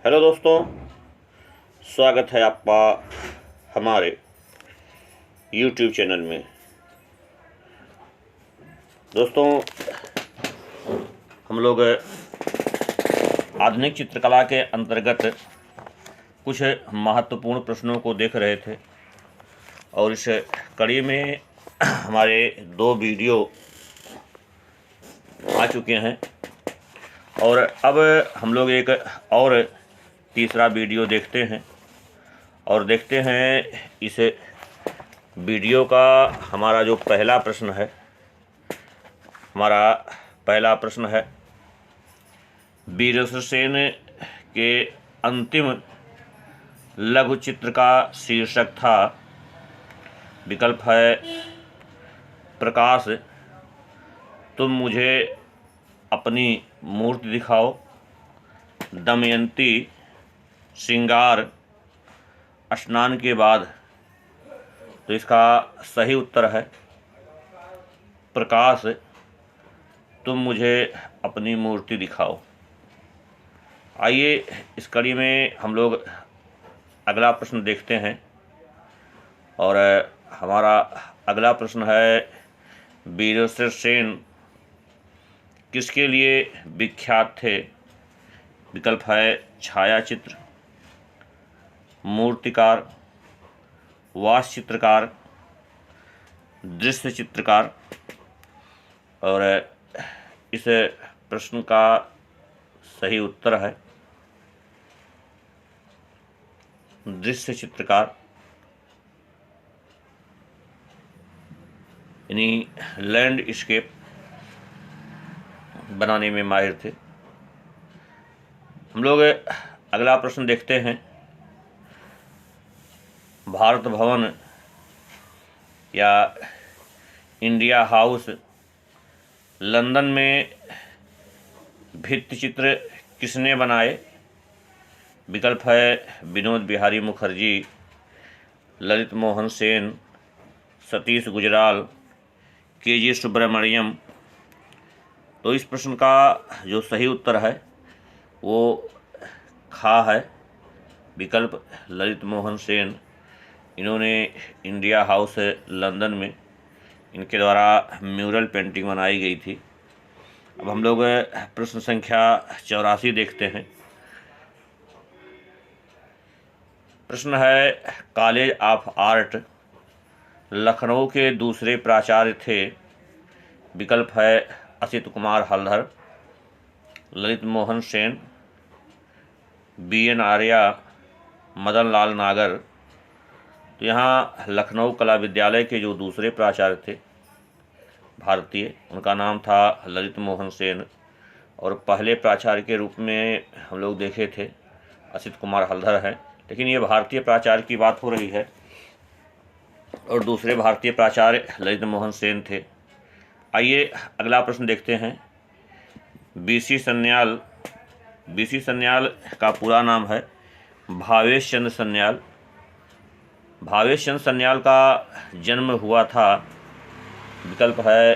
Hello दोस्तों, स्वागत है आपका हमारे YouTube चैनल में। दोस्तों, हम लोग आधुनिक चित्रकला के अंतर्गत कुछ महत्वपूर्ण प्रश्नों को देख रहे थे और इस कड़ी में हमारे 2 वीडियो आ चुके हैं और अब हम लोग एक और तीसरा वीडियो देखते हैं और देखते हैं इस वीडियो का हमारा जो पहला प्रश्न है। हमारा पहला प्रश्न है, वीरेंद्र सेन के अंतिम लघु चित्र का शीर्षक था। विकल्प है प्रकाश, तुम मुझे अपनी मूर्ति दिखाओ, दमयंती, श्रृंगार, स्नान के बाद। तो इसका सही उत्तर है प्रकाश, तुम मुझे अपनी मूर्ति दिखाओ। आइए इस कड़ी में हम लोग अगला प्रश्न देखते हैं और हमारा अगला प्रश्न है, वीरेंद्र सेन किसके लिए विख्यात थे? विकल्प है छायाचित्र, मूर्तिकार, वास्तु चित्रकार, दृश्य चित्रकार। और इस प्रश्न का सही उत्तर है दृश्य चित्रकार, यानी लैंडस्केप बनाने में माहिर थे। हम लोग अगला प्रश्न देखते हैं, भारत भवन या इंडिया हाउस लंदन में भित्ति चित्र किसने बनाए? विकल्प है विनोद बिहारी मुखर्जी, ललित मोहन सेन, सतीश गुजराल, के.जी. सुब्रमण्यम। तो इस प्रश्न का जो सही उत्तर है वो खा है, विकल्प ललित मोहन सेन। इन्होंने इंडिया हाउस लंदन में इनके द्वारा म्यूरल पेंटिंग बनाई गई थी। अब हम लोग प्रश्न संख्या 84 देखते हैं। प्रश्न है, कॉलेज ऑफ आर्ट लखनऊ के दूसरे प्राचार्य थे। विकल्प है असित कुमार हलधर, ललित मोहन सेन, B.N. आर्या, मदन लाल नागर। तो यहाँ लखनऊ कला विद्यालय के जो दूसरे प्राचार्य थे भारतीय, उनका नाम था ललित मोहन सेन और पहले प्राचार्य के रूप में हम लोग देखे थे असित कुमार हलधर हैं, लेकिन ये भारतीय प्राचार्य की बात हो रही है और दूसरे भारतीय प्राचार्य ललित मोहन सेन थे। आइए अगला प्रश्न देखते हैं, B.C. सन्याल। B.C. सन्याल का पूरा नाम है भावेश चंद्र सन्याल। भावेश चंद्र सन्याल का जन्म हुआ था, विकल्प है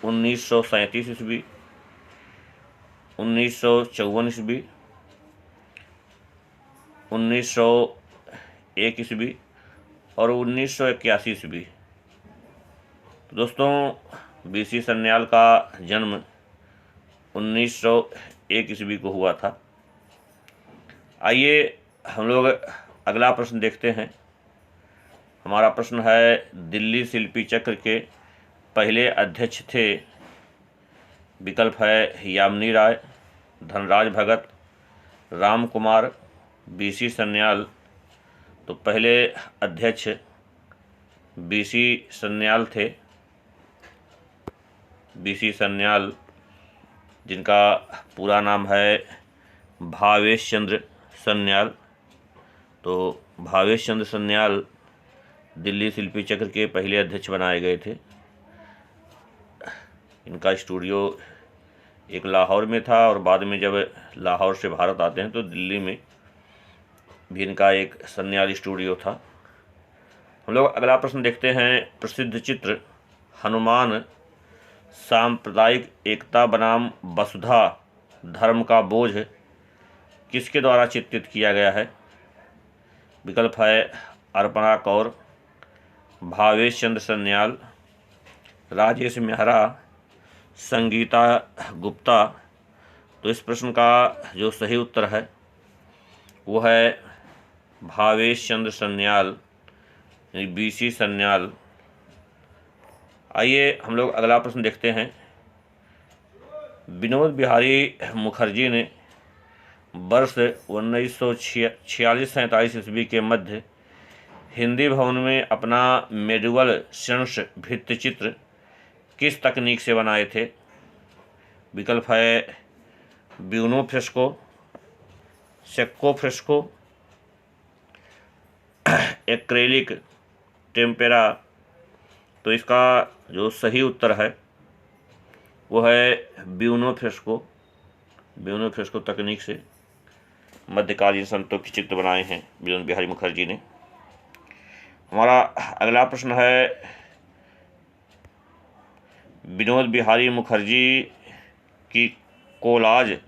1937 ईस्वी, 1954 ईस्वी, 1901 ईस्वी और 1981 ईस्वी। तो दोस्तों, B.C. सन्याल का जन्म 1901 ईस्वी को हुआ था। आइए हम लोग अगला प्रश्न देखते हैं। हमारा प्रश्न है, दिल्ली शिल्पी चक्र के पहले अध्यक्ष थे। विकल्प है यामिनी राय, धनराज भगत, राम कुमार, B.C. सन्याल। तो पहले अध्यक्ष B.C. सन्याल थे। B.C. सन्याल, जिनका पूरा नाम है भावेश चंद्र सन्याल। तो भावेश चंद्र सन्याल दिल्ली शिल्पी चक्र के पहले अध्यक्ष बनाए गए थे। इनका स्टूडियो एक लाहौर में था और बाद में जब लाहौर से भारत आते हैं तो दिल्ली में भी इनका एक सन्याल स्टूडियो था। हम लोग अगला प्रश्न देखते हैं, प्रसिद्ध चित्र हनुमान सांप्रदायिक एकता बनाम वसुधा धर्म का बोझ किसके द्वारा चित्रित किया गया है? विकल्प है अर्पणा कौर, भावेश चंद्र सन्याल, राजेश मेहरा, संगीता गुप्ता। तो इस प्रश्न का जो सही उत्तर है वो है भावेश चंद्र सन्याल, यानी BC सन्याल। आइए हम लोग अगला प्रश्न देखते हैं। विनोद बिहारी मुखर्जी ने वर्ष 1946-47 ईस्वी के मध्य हिंदी भवन में अपना मेडुअल शंस भित्तिचित्र किस तकनीक से बनाए थे? विकल्प है buon fresco, secco fresco, acrylic tempera. तो इसका जो सही उत्तर है वो है ब्यूनो फ्रेस्को। ब्यूनो फ्रेस्को तकनीक से मध्यकालीन संतों के चित्र बनाए हैं विनोद बिहारी मुखर्जी ने। हमारा अगला प्रश्न है विनोद बिहारी मुखर्जी की कोलाज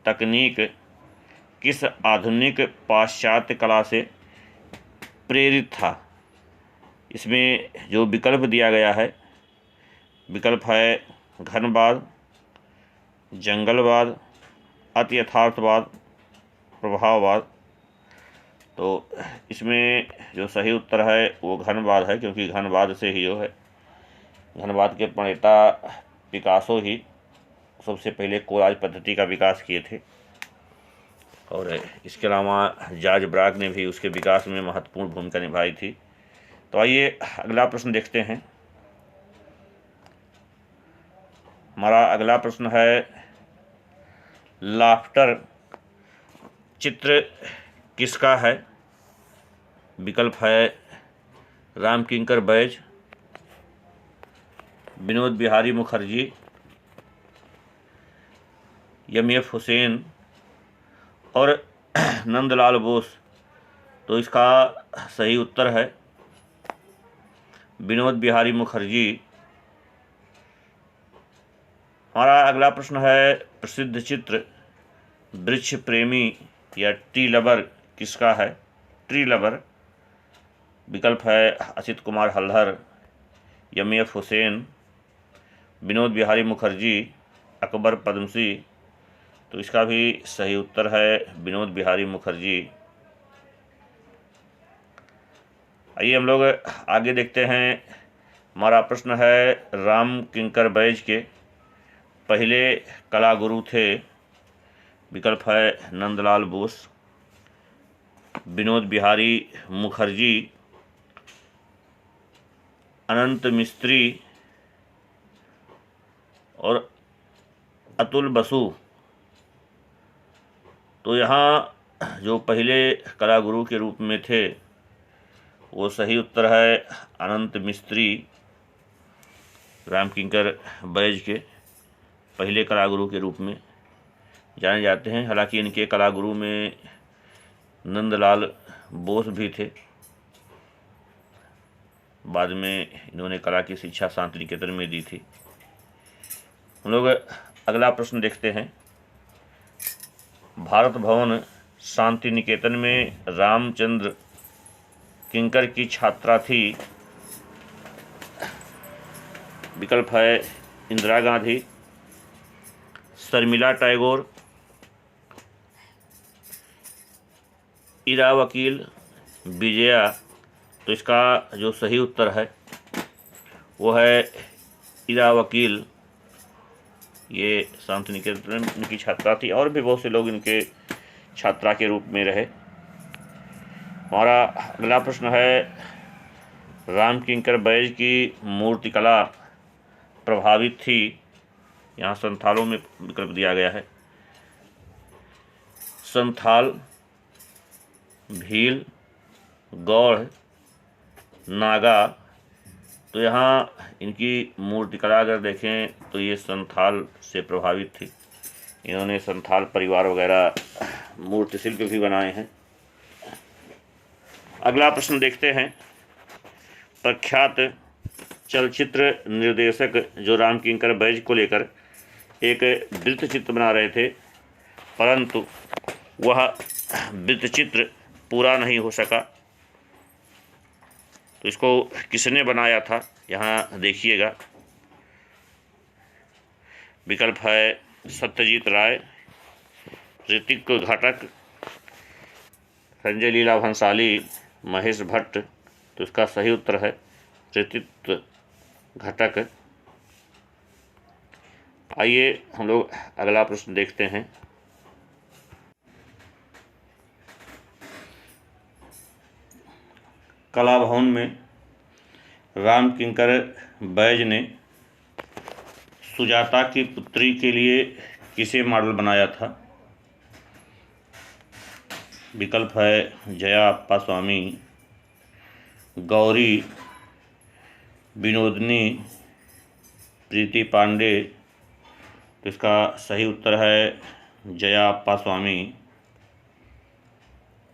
तकनीक किस आधुनिक पाश्चात्य कला से प्रेरित था? इसमें जो विकल्प दिया गया है, विकल्प है घनवाद, जंगलवाद, अति यथार्थवाद, प्रभाववाद। तो इसमें जो सही उत्तर है वो घनवाद है, क्योंकि घनवाद से ही जो है घनवाद के प्रणेता पिकासो ही सबसे पहले कोलाज पद्धति का विकास किए थे, और इसके अलावा जॉर्ज ब्राक ने भी उसके विकास में महत्वपूर्ण भूमिका निभाई थी। तो आइए अगला प्रश्न देखते हैं। हमारा अगला प्रश्न है लाफ्टर चित्र किसका है? विकल्प है रामकिंकर बैज, विनोद बिहारी मुखर्जी, MF हुसैन और नंदलाल बोस। तो इसका सही उत्तर है विनोद बिहारी मुखर्जी। हमारा अगला प्रश्न है प्रसिद्ध चित्र वृक्ष प्रेमी या ट्री लवर किसका है? Tree lover. विकल्प है असित कुमार हल्दर, MF हुसैन, विनोद बिहारी मुखर्जी, अकबर पद्मसी। तो इसका भी सही उत्तर है विनोद बिहारी मुखर्जी। आइए हम लोग आगे देखते हैं। हमारा प्रश्न है राम किंकर बैज के पहले कला गुरु थे। विकल्प है नंदलाल बोस, विनोद बिहारी मुखर्जी, अनंत मिस्त्री और अतुल बसु। तो यहाँ जो पहले कला गुरु के रूप में थे वो सही उत्तर है अनंत मिस्त्री। रामकिंकर बैज के पहले कला गुरु के रूप में जाने जाते हैं। हालांकि इनके कला गुरु में नंदलाल बोस भी थे। बाद में इन्होंने कला की शिक्षा शांति निकेतन में दी थी। हम लोग अगला प्रश्न देखते हैं। भारत भवन शांति निकेतन में रामचंद्र किंकर की छात्रा थी। विकल्प है इंदिरा गांधी, शर्मिला टैगोर, इरा वकील, विजया। तो इसका जो सही उत्तर है वो है इरा वकील। ये शांति निकेतन इनकी छात्रा थी और भी बहुत से लोग इनके छात्रा के रूप में रहे। हमारा अगला प्रश्न है रामकिंकर बैज की मूर्तिकला प्रभावित थी। यहाँ संथालों में विकल्प दिया गया है, संथाल, भील, गौड़, नागा। तो यहाँ इनकी मूर्तिकला अगर देखें तो ये संथाल से प्रभावित थी। इन्होंने संथाल परिवार वगैरह मूर्ति शिल्प भी बनाए हैं। अगला प्रश्न देखते हैं। प्रख्यात चलचित्र निर्देशक जो रामकिंकर बैज को लेकर एक वृत्त चित्र बना रहे थे, परंतु वह वृत्तचित्र पूरा नहीं हो सका। तो इसको किसने बनाया था, यहाँ देखिएगा। विकल्प है सत्यजीत राय, ऋतिक घटक, संजय लीला भंसाली, महेश भट्ट। तो इसका सही उत्तर है ऋतिक घटक। आइए हम लोग अगला प्रश्न देखते हैं। कला भवन में राम किंकर बैज ने सुजाता की पुत्री के लिए किसे मॉडल बनाया था? विकल्प है जया अप्पा स्वामी, गौरी, विनोदनी, प्रीति पांडे। तो इसका सही उत्तर है जया अप्पा स्वामी।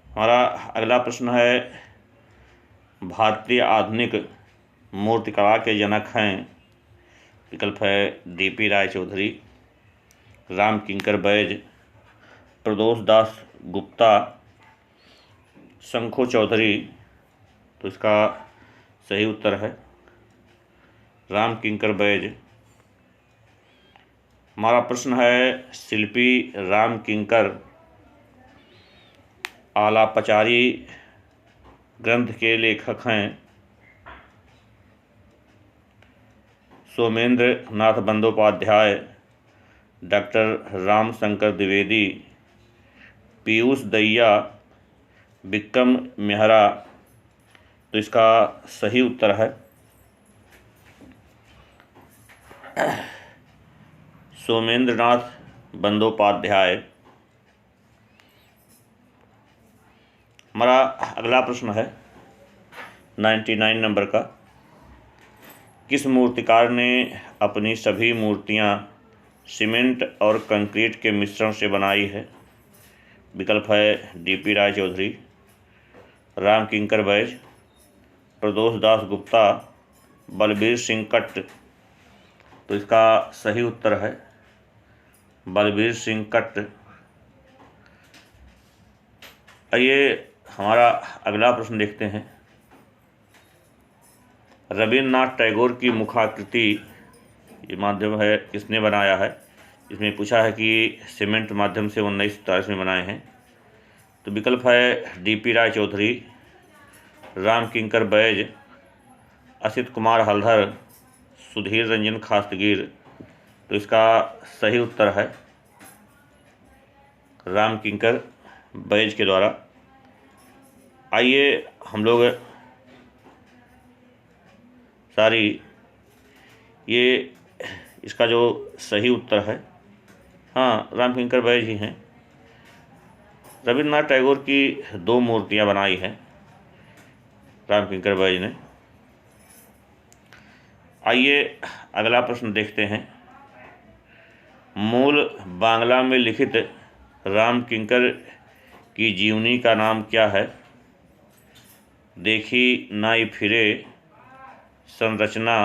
हमारा अगला प्रश्न है भारतीय आधुनिक मूर्तिकला के जनक हैं। विकल्प है डीपी राय चौधरी, राम किंकर बैज, प्रदोष दास गुप्ता, शंखो चौधरी। तो इसका सही उत्तर है राम किंकर बैज। हमारा प्रश्न है शिल्पी राम किंकर आलापचारी ग्रंथ के लेखक हैं। सोमेंद्र नाथ बंदोपाध्याय, डॉक्टर राम शंकर द्विवेदी, पीयूष दहिया, विक्रम मेहरा। तो इसका सही उत्तर है सोमेंद्र नाथ बंदोपाध्याय। हमारा अगला प्रश्न है 99 नंबर का। किस मूर्तिकार ने अपनी सभी मूर्तियां सीमेंट और कंक्रीट के मिश्रण से बनाई है? विकल्प है डीपी राय चौधरी, राम किंकर बैज, प्रदोष दास गुप्ता, बलबीर सिंह कट्ट। तो इसका सही उत्तर है बलबीर सिंह कट्ट। आइए हमारा अगला प्रश्न देखते हैं। रविन्द्रनाथ टैगोर की मुखाकृति ये माध्यम है किसने बनाया है? इसमें पूछा है कि सीमेंट माध्यम से 1943 में बनाए हैं। तो विकल्प है डीपी राय चौधरी, राम किंकर बैज, असित कुमार हलधर, सुधीर रंजन खास्तगीर। तो इसका सही उत्तर है राम किंकर बैज के द्वारा। आइए हम लोग ये इसका जो सही उत्तर है, हाँ, राम किंकर बैज ही हैं। रविन्द्रनाथ टैगोर की 2 मूर्तियां बनाई हैं राम किंकर बैज ने। आइए अगला प्रश्न देखते हैं। मूल बांग्ला में लिखित राम किंकर की जीवनी का नाम क्या है? देखी नाई फिरे, संरचना,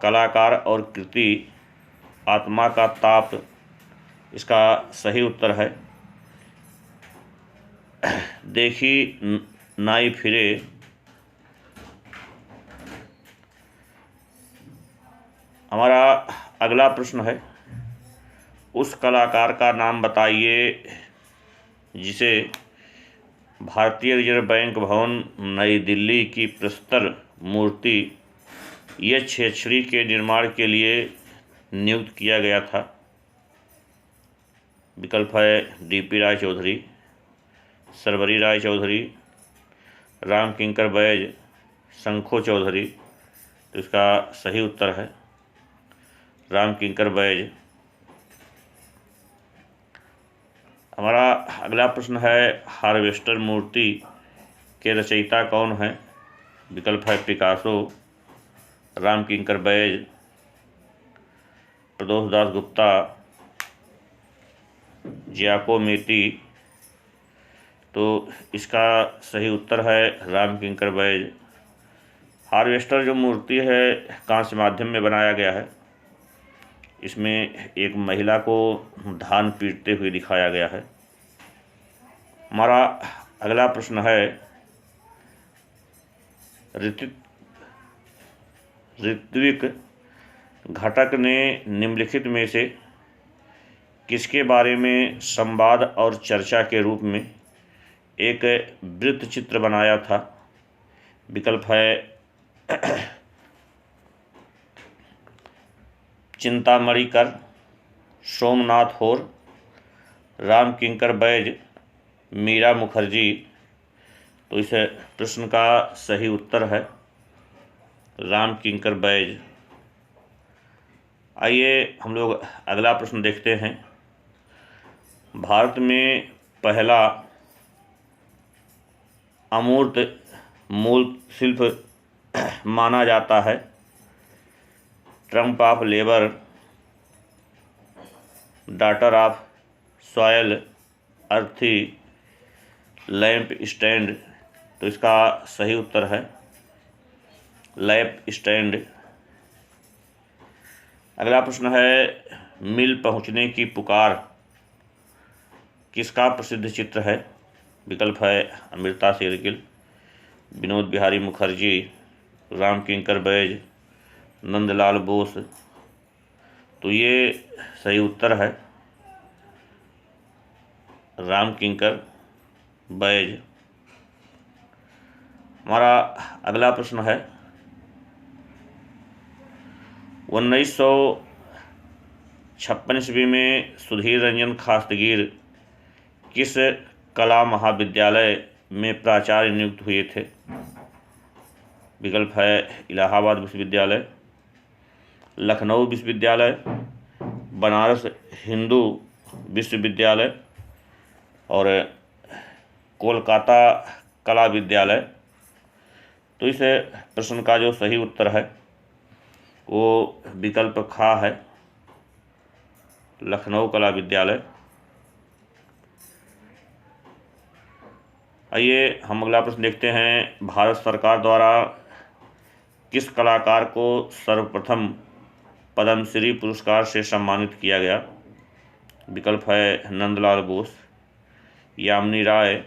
कलाकार और कृति, आत्मा का ताप। इसका सही उत्तर है देखी नाई फिरे। हमारा अगला प्रश्न है उस कलाकार का नाम बताइए जिसे भारतीय रिजर्व बैंक भवन नई दिल्ली की प्रस्तर मूर्ति यक्षेश्वरी के निर्माण के लिए नियुक्त किया गया था। विकल्प है डीपी राय चौधरी, सरवरी राय चौधरी, राम किंकर बैज, शंखो चौधरी। तो इसका सही उत्तर है राम किंकर बैज। हमारा अगला प्रश्न है हार्वेस्टर मूर्ति के रचयिता कौन है? विकल्प है पिकासो, राम किंकर बैज, प्रदोष दास गुप्ता, जियाकोमेटी। तो इसका सही उत्तर है राम किंकर बैज। हार्वेस्टर जो मूर्ति है कांस्य माध्यम में बनाया गया है। इसमें एक महिला को धान पीटते हुए दिखाया गया है। हमारा अगला प्रश्न है ऋत्विक घटक ने निम्नलिखित में से किसके बारे में संवाद और चर्चा के रूप में एक वृत्त चित्र बनाया था? विकल्प है चिंतामणि कर, सोमनाथ होर, राम किंकर बैज, मीरा मुखर्जी। तो इस प्रश्न का सही उत्तर है राम किंकर बैज। आइए हम लोग अगला प्रश्न देखते हैं। भारत में पहला अमूर्त मूल शिल्प माना जाता है Trump of labour, daughter of soil, अर्थी, लैंप स्टैंड। तो इसका सही उत्तर है लैंप स्टैंड। अगला प्रश्न है मिल पहुंचने की पुकार किसका प्रसिद्ध चित्र है? विकल्प है अमृता शेरगिल, विनोद बिहारी मुखर्जी, राम किंकर बैज, नंदलाल बोस। तो ये सही उत्तर है राम किंकर बैज। हमारा अगला प्रश्न है 1956 ईस्वी में सुधीर रंजन खास्तगीर किस कला महाविद्यालय में प्राचार्य नियुक्त हुए थे? विकल्प है इलाहाबाद विश्वविद्यालय, लखनऊ विश्वविद्यालय, बनारस हिंदू विश्वविद्यालय और कोलकाता कला विद्यालय। तो इस प्रश्न का जो सही उत्तर है वो विकल्प खा है लखनऊ कला विद्यालय। आइए हम अगला प्रश्न देखते हैं। भारत सरकार द्वारा किस कलाकार को सर्वप्रथम पद्मश्री पुरस्कार से सम्मानित किया गया? विकल्प है नंदलाल बोस, यामिनी राय,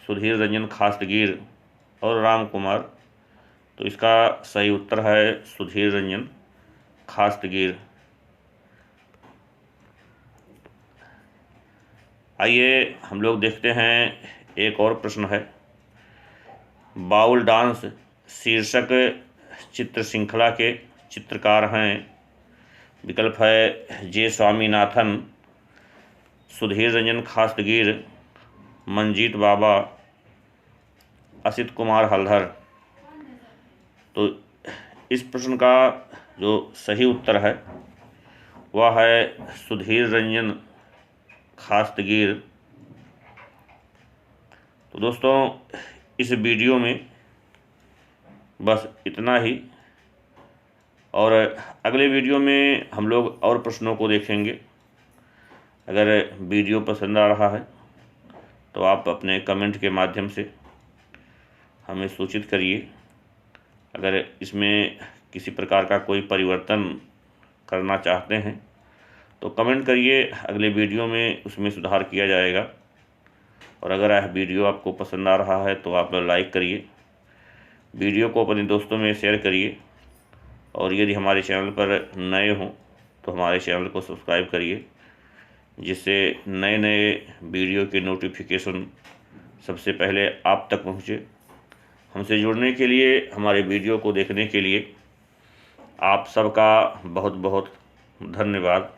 सुधीर रंजन खास्तगीर और राम कुमार। तो इसका सही उत्तर है सुधीर रंजन खास्तगीर। आइए हम लोग देखते हैं एक और प्रश्न है। बाउल डांस शीर्षक चित्र श्रृंखला के चित्रकार हैं? विकल्प है जे स्वामीनाथन, सुधीर रंजन खास्तगीर, मंजीत बाबा, असित कुमार हल्दर। तो इस प्रश्न का जो सही उत्तर है वह है सुधीर रंजन खास्तगीर। तो दोस्तों इस वीडियो में बस इतना ही, और अगले वीडियो में हम लोग और प्रश्नों को देखेंगे। अगर वीडियो पसंद आ रहा है तो आप अपने कमेंट के माध्यम से हमें सूचित करिए। अगर इसमें किसी प्रकार का कोई परिवर्तन करना चाहते हैं तो कमेंट करिए, अगले वीडियो में उसमें सुधार किया जाएगा। और अगर यह वीडियो आपको पसंद आ रहा है तो आप लाइक करिए, वीडियो को अपने दोस्तों में शेयर करिए, और यदि हमारे चैनल पर नए हों तो हमारे चैनल को सब्सक्राइब करिए, जिससे नए नए वीडियो के नोटिफिकेशन सबसे पहले आप तक पहुँचे। हमसे जुड़ने के लिए, हमारे वीडियो को देखने के लिए आप सबका बहुत बहुत धन्यवाद।